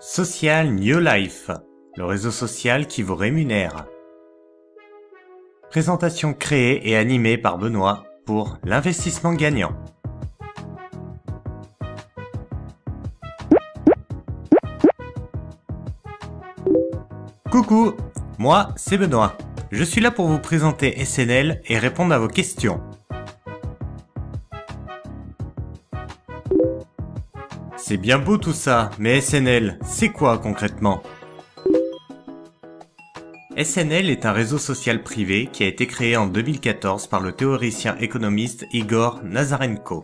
Social New Life, le réseau social qui vous rémunère. Présentation créée et animée par Benoît pour l'investissement gagnant. Coucou, moi c'est Benoît. Je suis là pour vous présenter SNL et répondre à vos questions. C'est bien beau tout ça, mais SNL, c'est quoi concrètement? SNL est un réseau social privé qui a été créé en 2014 par le théoricien économiste Igor Nazarenko.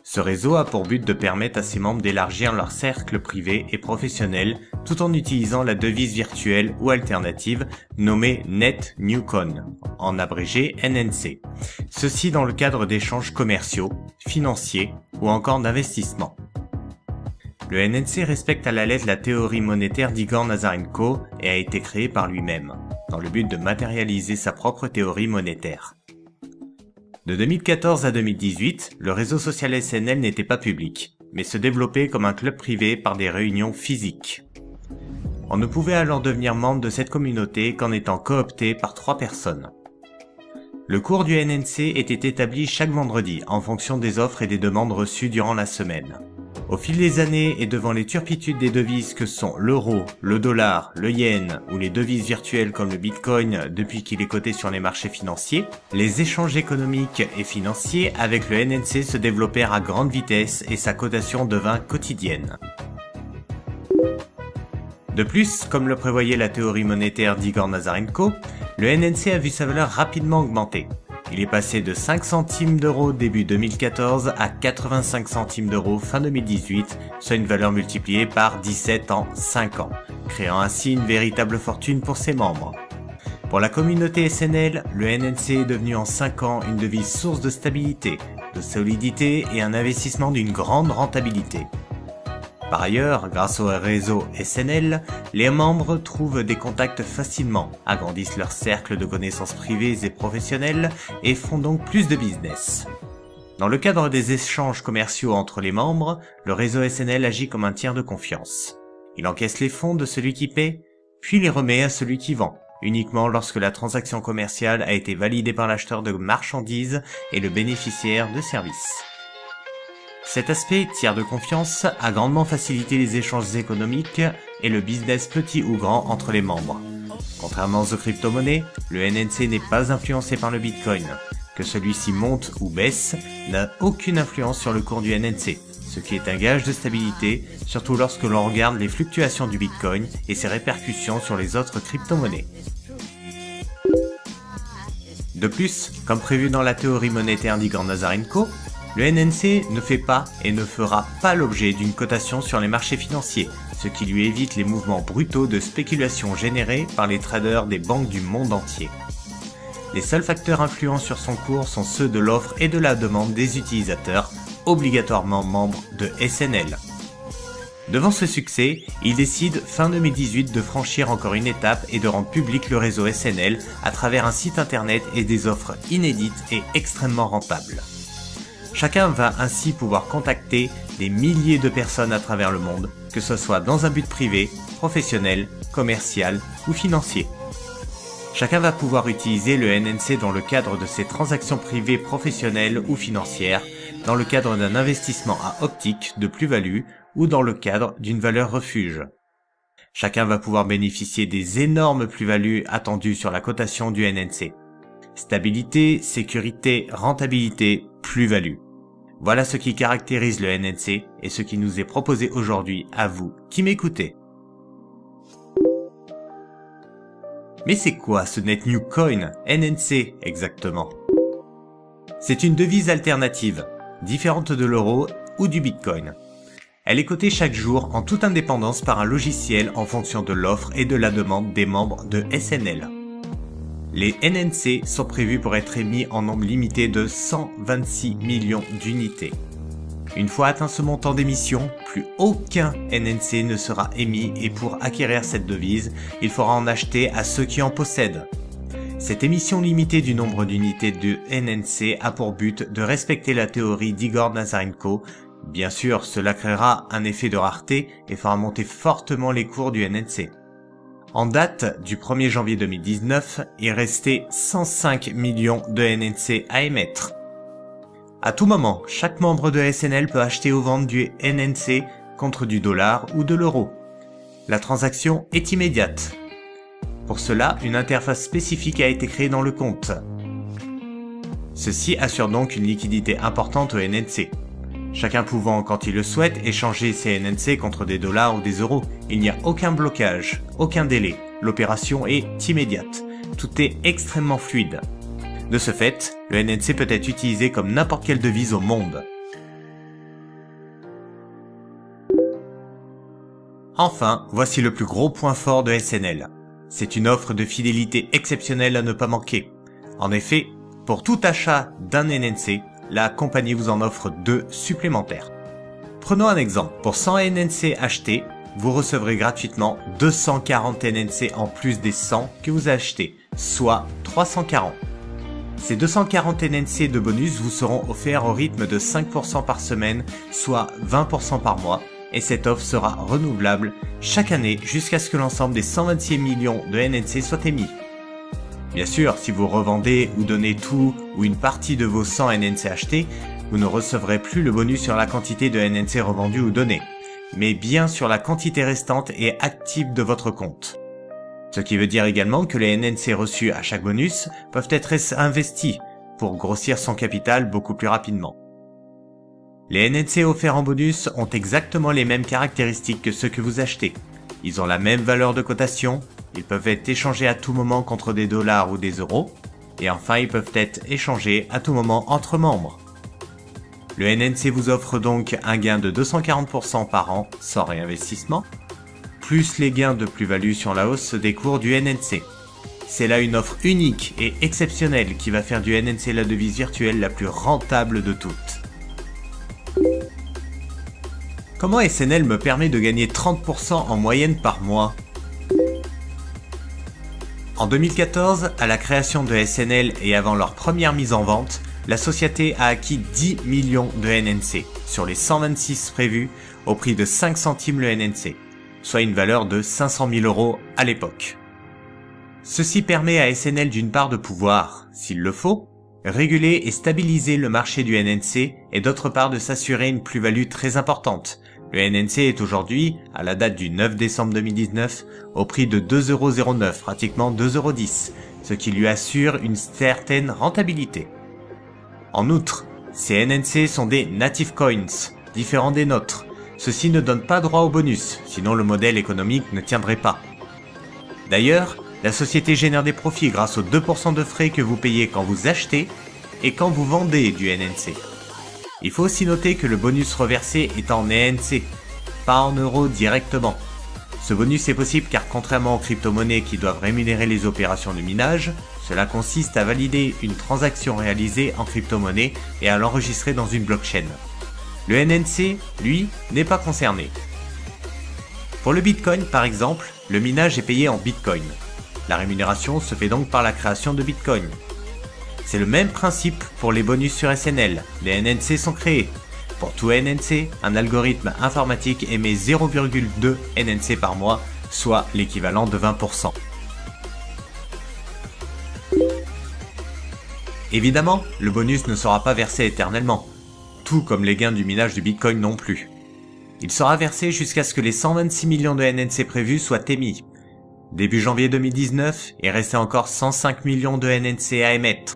Ce réseau a pour but de permettre à ses membres d'élargir leur cercle privé et professionnel tout en utilisant la devise virtuelle ou alternative nommée Net New Coin, en abrégé NNC. Ceci dans le cadre d'échanges commerciaux, financiers ou encore d'investissement. Le NNC respecte à la lettre la théorie monétaire d'Igor Nazarenko et a été créé par lui-même, dans le but de matérialiser sa propre théorie monétaire. De 2014 à 2018, le réseau social SNL n'était pas public, mais se développait comme un club privé par des réunions physiques. On ne pouvait alors devenir membre de cette communauté qu'en étant coopté par 3 personnes. Le cours du NNC était établi chaque vendredi en fonction des offres et des demandes reçues durant la semaine. Au fil des années et devant les turpitudes des devises que sont l'euro, le dollar, le yen ou les devises virtuelles comme le bitcoin depuis qu'il est coté sur les marchés financiers, les échanges économiques et financiers avec le NNC se développèrent à grande vitesse et sa cotation devint quotidienne. De plus, comme le prévoyait la théorie monétaire d'Igor Nazarenko, le NNC a vu sa valeur rapidement augmenter. Il est passé de 5 centimes d'euros début 2014 à 85 centimes d'euros fin 2018, soit une valeur multipliée par 17 en 5 ans, créant ainsi une véritable fortune pour ses membres. Pour la communauté SNL, le NNC est devenu en 5 ans une devise source de stabilité, de solidité et un investissement d'une grande rentabilité. Par ailleurs, grâce au réseau SNL, les membres trouvent des contacts facilement, agrandissent leur cercle de connaissances privées et professionnelles et font donc plus de business. Dans le cadre des échanges commerciaux entre les membres, le réseau SNL agit comme un tiers de confiance. Il encaisse les fonds de celui qui paie, puis les remet à celui qui vend, uniquement lorsque la transaction commerciale a été validée par l'acheteur de marchandises et le bénéficiaire de services. Cet aspect tiers de confiance a grandement facilité les échanges économiques et le business petit ou grand entre les membres. Contrairement aux crypto-monnaies, le NNC n'est pas influencé par le Bitcoin. Que celui-ci monte ou baisse n'a aucune influence sur le cours du NNC, ce qui est un gage de stabilité, surtout lorsque l'on regarde les fluctuations du Bitcoin et ses répercussions sur les autres crypto-monnaies. De plus, comme prévu dans la théorie monétaire d'Igor Nazarenko, le NNC ne fait pas et ne fera pas l'objet d'une cotation sur les marchés financiers, ce qui lui évite les mouvements brutaux de spéculation générés par les traders des banques du monde entier. Les seuls facteurs influents sur son cours sont ceux de l'offre et de la demande des utilisateurs, obligatoirement membres de SNL. Devant ce succès, il décide fin 2018 de franchir encore une étape et de rendre public le réseau SNL à travers un site internet et des offres inédites et extrêmement rentables. Chacun va ainsi pouvoir contacter des milliers de personnes à travers le monde, que ce soit dans un but privé, professionnel, commercial ou financier. Chacun va pouvoir utiliser le NNC dans le cadre de ses transactions privées professionnelles ou financières, dans le cadre d'un investissement à optique de plus-value ou dans le cadre d'une valeur refuge. Chacun va pouvoir bénéficier des énormes plus-values attendues sur la cotation du NNC. Stabilité, sécurité, rentabilité, plus-value. Voilà ce qui caractérise le NNC et ce qui nous est proposé aujourd'hui à vous qui m'écoutez. Mais c'est quoi ce Net New Coin, NNC exactement? C'est une devise alternative, différente de l'euro ou du Bitcoin. Elle est cotée chaque jour en toute indépendance par un logiciel en fonction de l'offre et de la demande des membres de SNL. Les NNC sont prévus pour être émis en nombre limité de 126 millions d'unités. Une fois atteint ce montant d'émission, plus aucun NNC ne sera émis et pour acquérir cette devise, il faudra en acheter à ceux qui en possèdent. Cette émission limitée du nombre d'unités de NNC a pour but de respecter la théorie d'Igor Nazarenko Bien sûr, cela créera un effet de rareté et fera monter fortement les cours du NNC. En date du 1er janvier 2019, il restait 105 millions de NNC à émettre. À tout moment, chaque membre de SNL peut acheter ou vendre du NNC contre du dollar ou de l'euro. La transaction est immédiate. Pour cela, une interface spécifique a été créée dans le compte. Ceci assure donc une liquidité importante au NNC. Chacun pouvant, quand il le souhaite, échanger ses NNC contre des dollars ou des euros. Il n'y a aucun blocage, aucun délai. L'opération est immédiate. Tout est extrêmement fluide. De ce fait, le NNC peut être utilisé comme n'importe quelle devise au monde. Enfin, voici le plus gros point fort de SNL. C'est une offre de fidélité exceptionnelle à ne pas manquer. En effet, pour tout achat d'un NNC, la compagnie vous en offre 2 supplémentaires. Prenons un exemple. Pour 100 NNC achetés, vous recevrez gratuitement 240 NNC en plus des 100 que vous achetez, soit 340. Ces 240 NNC de bonus vous seront offerts au rythme de 5% par semaine, soit 20% par mois, et cette offre sera renouvelable chaque année jusqu'à ce que l'ensemble des 126 millions de NNC soit émis. Bien sûr, si vous revendez ou donnez tout ou une partie de vos 100 NNC achetés, vous ne recevrez plus le bonus sur la quantité de NNC revendus ou donnés, mais bien sur la quantité restante et active de votre compte. Ce qui veut dire également que les NNC reçus à chaque bonus peuvent être investis pour grossir son capital beaucoup plus rapidement. Les NNC offerts en bonus ont exactement les mêmes caractéristiques que ceux que vous achetez. Ils ont la même valeur de cotation, ils peuvent être échangés à tout moment contre des dollars ou des euros, et enfin ils peuvent être échangés à tout moment entre membres. Le NNC vous offre donc un gain de 240% par an sans réinvestissement, plus les gains de plus-value sur la hausse des cours du NNC. C'est là une offre unique et exceptionnelle qui va faire du NNC la devise virtuelle la plus rentable de toutes. Comment SNL me permet de gagner 30% en moyenne par mois? En 2014, à la création de SNL et avant leur première mise en vente, la société a acquis 10 millions de NNC sur les 126 prévus au prix de 5 centimes le NNC, soit une valeur de 500 000 € à l'époque. Ceci permet à SNL d'une part de pouvoir, s'il le faut, réguler et stabiliser le marché du NNC et d'autre part de s'assurer une plus-value très importante. Le NNC est aujourd'hui, à la date du 9 décembre 2019, au prix de 2,09 €, pratiquement 2,10 €, ce qui lui assure une certaine rentabilité. En outre, ces NNC sont des native coins, différents des nôtres. Ceux-ci ne donnent pas droit au bonus, sinon le modèle économique ne tiendrait pas. D'ailleurs, la société génère des profits grâce aux 2% de frais que vous payez quand vous achetez et quand vous vendez du NNC. Il faut aussi noter que le bonus reversé est en NNC, pas en euros directement. Ce bonus est possible car contrairement aux crypto-monnaies qui doivent rémunérer les opérations de minage, cela consiste à valider une transaction réalisée en crypto-monnaie et à l'enregistrer dans une blockchain. Le NNC, lui, n'est pas concerné. Pour le Bitcoin par exemple, le minage est payé en Bitcoin. La rémunération se fait donc par la création de Bitcoin. C'est le même principe pour les bonus sur SNL, les NNC sont créés. Pour tout NNC, un algorithme informatique émet 0,2 NNC par mois, soit l'équivalent de 20%. Évidemment, le bonus ne sera pas versé éternellement, tout comme les gains du minage du Bitcoin non plus. Il sera versé jusqu'à ce que les 126 millions de NNC prévus soient émis. Début janvier 2019, il restait encore 105 millions de NNC à émettre.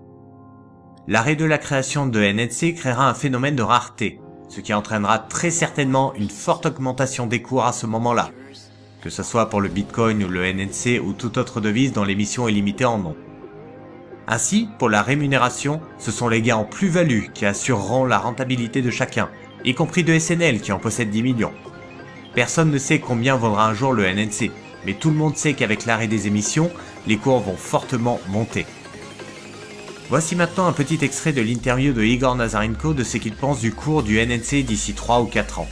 L'arrêt de la création de NNC créera un phénomène de rareté, ce qui entraînera très certainement une forte augmentation des cours à ce moment-là, que ce soit pour le Bitcoin ou le NNC ou toute autre devise dont l'émission est limitée en nom. Ainsi, pour la rémunération, ce sont les gains en plus-value qui assureront la rentabilité de chacun, y compris de SNL qui en possède 10 millions. Personne ne sait combien vaudra un jour le NNC, mais tout le monde sait qu'avec l'arrêt des émissions, les cours vont fortement monter. Voici maintenant un petit extrait de l'interview de Igor Nazarenko de ce qu'il pense du cours du NNC d'ici 3 ou 4 ans.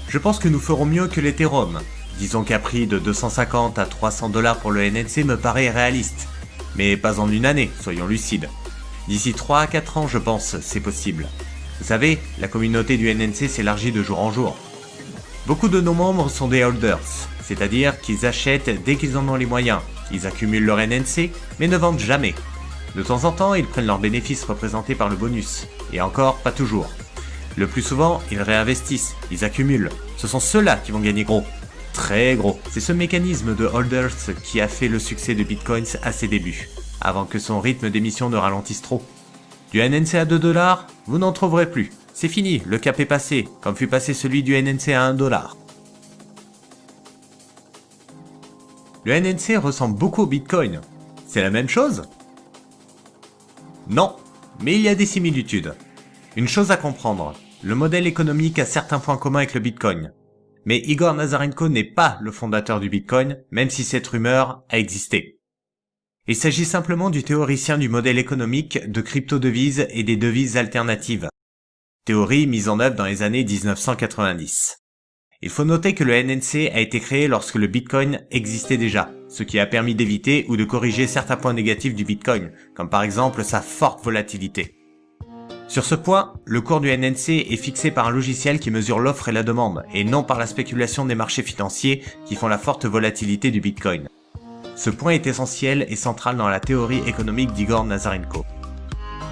Je pense que nous ferons mieux que l'Ethereum. Disons qu'un prix de 250 à 300 $ pour le NNC me paraît réaliste. Mais pas en une année, soyons lucides. D'ici 3 à 4 ans, je pense, c'est possible. Vous savez, la communauté du NNC s'élargit de jour en jour. Beaucoup de nos membres sont des holders, c'est-à-dire qu'ils achètent dès qu'ils en ont les moyens. Ils accumulent leur NNC, mais ne vendent jamais. De temps en temps, ils prennent leurs bénéfices représentés par le bonus. Et encore, pas toujours. Le plus souvent, ils réinvestissent, ils accumulent. Ce sont ceux-là qui vont gagner gros. Très gros. C'est ce mécanisme de holders qui a fait le succès de Bitcoin à ses débuts, avant que son rythme d'émission ne ralentisse trop. Du NNC à 2$, vous n'en trouverez plus. C'est fini, le cap est passé, comme fut passé celui du NNC à 1$. Le NNC ressemble beaucoup au Bitcoin. C'est la même chose? Non, mais il y a des similitudes. Une chose à comprendre, le modèle économique a certains points communs avec le Bitcoin. Mais Igor Nazarenko n'est pas le fondateur du Bitcoin, même si cette rumeur a existé. Il s'agit simplement du théoricien du modèle économique de crypto-devises et des devises alternatives. Théorie mise en œuvre dans les années 1990. Il faut noter que le NNC a été créé lorsque le Bitcoin existait déjà, ce qui a permis d'éviter ou de corriger certains points négatifs du Bitcoin, comme par exemple sa forte volatilité. Sur ce point, le cours du NNC est fixé par un logiciel qui mesure l'offre et la demande, et non par la spéculation des marchés financiers qui font la forte volatilité du Bitcoin. Ce point est essentiel et central dans la théorie économique d'Igor Nazarenko.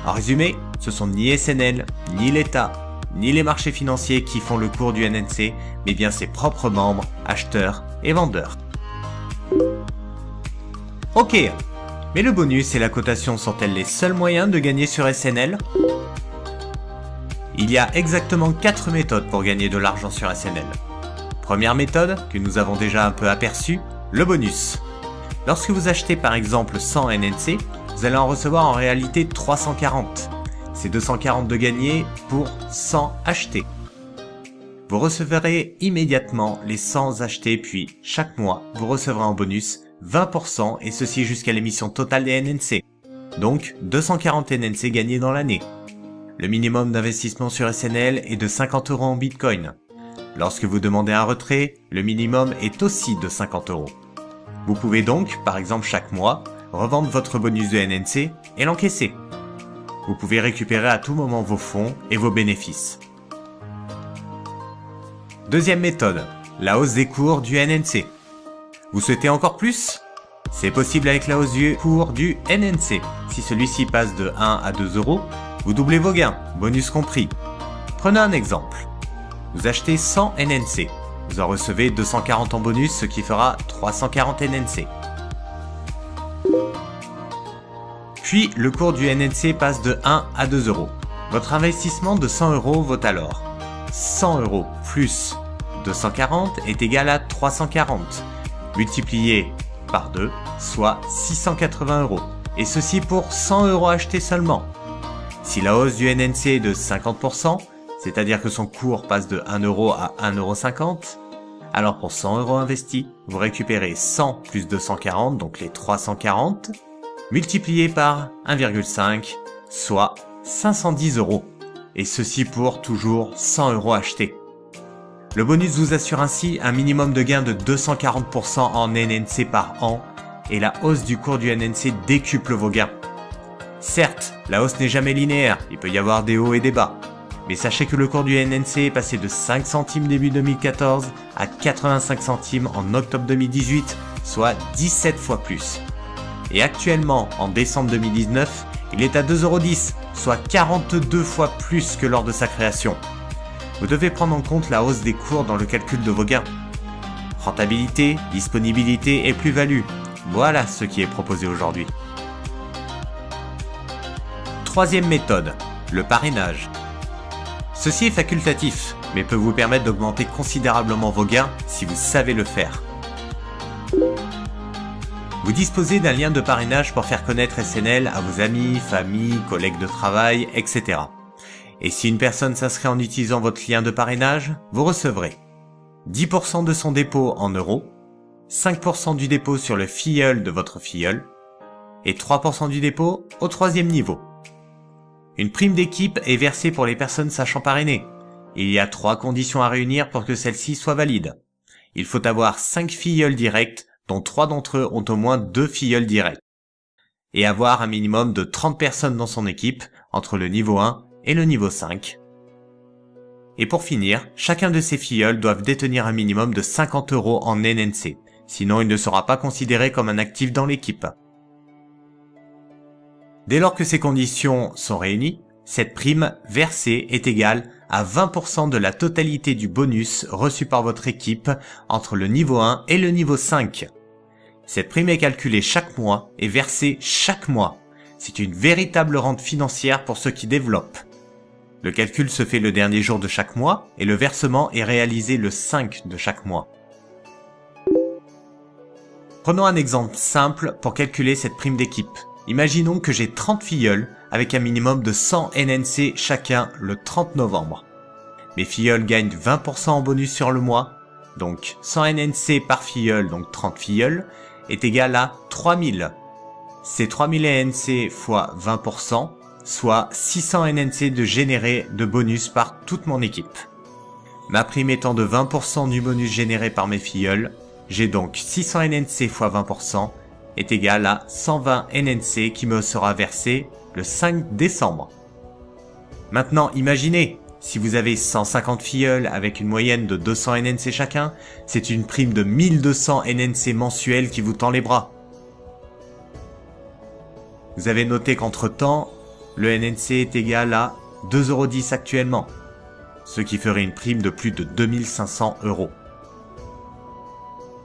En résumé, ce sont ni SNL, ni l'État, ni les marchés financiers qui font le cours du NNC, mais bien ses propres membres, acheteurs et vendeurs. Ok, mais le bonus et la cotation sont-elles les seuls moyens de gagner sur SNL ? Il y a exactement 4 méthodes pour gagner de l'argent sur SNL. Première méthode, que nous avons déjà un peu aperçue, le bonus. Lorsque vous achetez par exemple 100 NNC, vous allez en recevoir en réalité 340. C'est 240 de gagner pour 100 achetés. Vous recevrez immédiatement les 100 achetés puis chaque mois vous recevrez en bonus 20% et ceci jusqu'à l'émission totale des NNC. Donc 240 NNC gagnés dans l'année. Le minimum d'investissement sur SNL est de 50 € en Bitcoin. Lorsque vous demandez un retrait, le minimum est aussi de 50 €. Vous pouvez donc, par exemple chaque mois, revendre votre bonus de NNC et l'encaisser. Vous pouvez récupérer à tout moment vos fonds et vos bénéfices. Deuxième méthode, la hausse des cours du NNC. Vous souhaitez encore plus ? C'est possible avec la hausse du cours du NNC. Si celui-ci passe de 1 à 2 €, vous doublez vos gains, bonus compris. Prenez un exemple. Vous achetez 100 NNC. Vous en recevez 240 en bonus, ce qui fera 340 NNC. Puis, le cours du NNC passe de 1 à 2 €. Votre investissement de 100 € vaut alors 100 € plus 240 est égal à 340, multiplié par 2, soit 680 €. Et ceci pour 100 € achetés seulement. Si la hausse du NNC est de 50%, c'est-à-dire que son cours passe de 1 € à 1,50 €, alors pour 100 € investis, vous récupérez 100 plus 240, donc les 340, multiplié par 1,5, soit 510 €. Et ceci pour toujours 100 € achetés. Le bonus vous assure ainsi un minimum de gain de 240% en NNC par an, et la hausse du cours du NNC décuple vos gains. Certes, la hausse n'est jamais linéaire, il peut y avoir des hauts et des bas. Mais sachez que le cours du NNC est passé de 5 centimes début 2014 à 85 centimes en octobre 2018, soit 17 fois plus. Et actuellement, en décembre 2019, il est à 2,10 €, soit 42 fois plus que lors de sa création. Vous devez prendre en compte la hausse des cours dans le calcul de vos gains. Rentabilité, disponibilité et plus-value, voilà ce qui est proposé aujourd'hui. Troisième méthode, le parrainage. Ceci est facultatif, mais peut vous permettre d'augmenter considérablement vos gains si vous savez le faire. Vous disposez d'un lien de parrainage pour faire connaître SNL à vos amis, familles, collègues de travail, etc. Et si une personne s'inscrit en utilisant votre lien de parrainage, vous recevrez 10% de son dépôt en euros, 5% du dépôt sur le filleul de votre filleul, et 3% du dépôt au 3e niveau. Une prime d'équipe est versée pour les personnes sachant parrainer. Il y a 3 conditions à réunir pour que celle-ci soit valide. Il faut avoir 5 filleuls directs, dont 3 d'entre eux ont au moins 2 filleuls directs. Et avoir un minimum de 30 personnes dans son équipe, entre le niveau 1 et le niveau 5. Et pour finir, chacun de ces filleuls doivent détenir un minimum de 50 € en NNC, sinon il ne sera pas considéré comme un actif dans l'équipe. Dès lors que ces conditions sont réunies, cette prime versée est égale à 20% de la totalité du bonus reçu par votre équipe entre le niveau 1 et le niveau 5. Cette prime est calculée chaque mois et versée chaque mois. C'est une véritable rente financière pour ceux qui développent. Le calcul se fait le dernier jour de chaque mois et le versement est réalisé le 5 de chaque mois. Prenons un exemple simple pour calculer cette prime d'équipe. Imaginons que j'ai 30 filleuls avec un minimum de 100 NNC chacun le 30 novembre. Mes filleuls gagnent 20% en bonus sur le mois, donc 100 NNC par filleul, donc 30 filleuls, est égal à 3000. C'est 3000 NNC fois 20%, soit 600 NNC de générés de bonus par toute mon équipe. Ma prime étant de 20% du bonus généré par mes filleuls, j'ai donc 600 NNC fois 20% est égal à 120 NNC qui me sera versé le 5 décembre. Maintenant, imaginez, si vous avez 150 filleuls avec une moyenne de 200 NNC chacun, c'est une prime de 1200 NNC mensuels qui vous tend les bras. Vous avez noté qu'entre-temps, le NNC est égal à 2,10 € actuellement, ce qui ferait une prime de plus de 2500 €.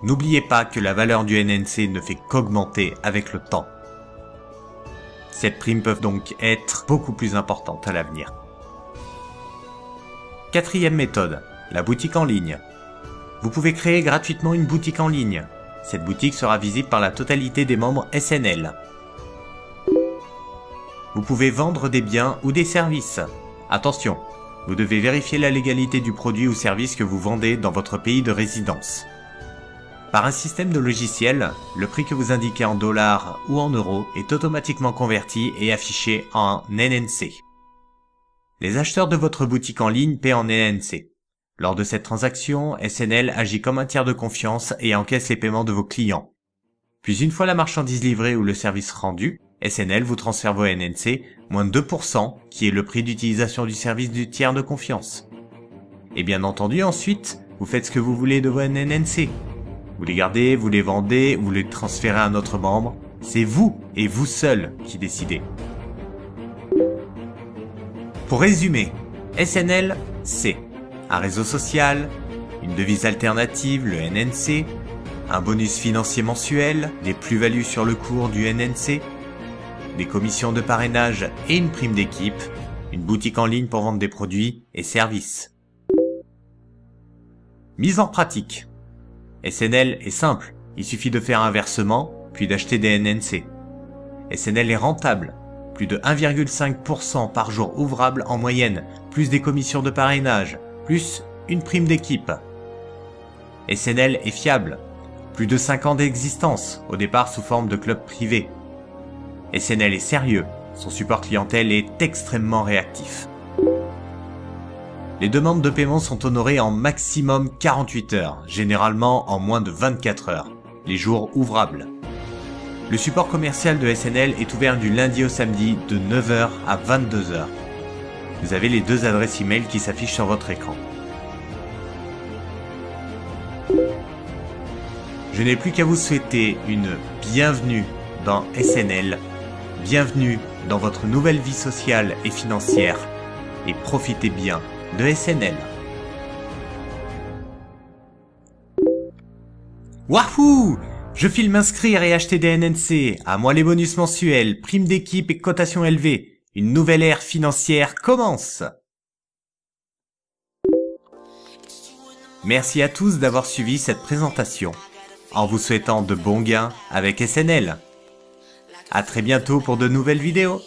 N'oubliez pas que la valeur du NNC ne fait qu'augmenter avec le temps. Cette prime peut donc être beaucoup plus importante à l'avenir. Quatrième méthode, la boutique en ligne. Vous pouvez créer gratuitement une boutique en ligne. Cette boutique sera visible par la totalité des membres SNL. Vous pouvez vendre des biens ou des services. Attention, vous devez vérifier la légalité du produit ou service que vous vendez dans votre pays de résidence. Par un système de logiciel, le prix que vous indiquez en dollars ou en euros est automatiquement converti et affiché en NNC. Les acheteurs de votre boutique en ligne paient en NNC. Lors de cette transaction, SNL agit comme un tiers de confiance et encaisse les paiements de vos clients. Puis une fois la marchandise livrée ou le service rendu, SNL vous transfère vos NNC, moins 2%, qui est le prix d'utilisation du service du tiers de confiance. Et bien entendu ensuite, vous faites ce que vous voulez de vos NNC. Vous les gardez, vous les vendez, vous les transférez à un autre membre. C'est vous et vous seul qui décidez. Pour résumer, SNL, c'est un réseau social, une devise alternative, le NNC, un bonus financier mensuel, des plus-values sur le cours du NNC, des commissions de parrainage et une prime d'équipe, une boutique en ligne pour vendre des produits et services. Mise en pratique. SNL est simple, il suffit de faire un versement, puis d'acheter des NNC. SNL est rentable, plus de 1,5% par jour ouvrable en moyenne, plus des commissions de parrainage, plus une prime d'équipe. SNL est fiable, plus de 5 ans d'existence, au départ sous forme de club privé. SNL est sérieux, son support clientèle est extrêmement réactif. Les demandes de paiement sont honorées en maximum 48 heures, généralement en moins de 24 heures, les jours ouvrables. Le support commercial de SNL est ouvert du lundi au samedi de 9 h à 22 h. Vous avez les deux adresses email qui s'affichent sur votre écran. Je n'ai plus qu'à vous souhaiter une bienvenue dans SNL, bienvenue dans votre nouvelle vie sociale et financière, et profitez bien de SNL. Wahoo! Je file m'inscrire et acheter des NNC, à moi les bonus mensuels, primes d'équipe et cotations élevées. Une nouvelle ère financière commence! Merci à tous d'avoir suivi cette présentation, en vous souhaitant de bons gains avec SNL. À très bientôt pour de nouvelles vidéos.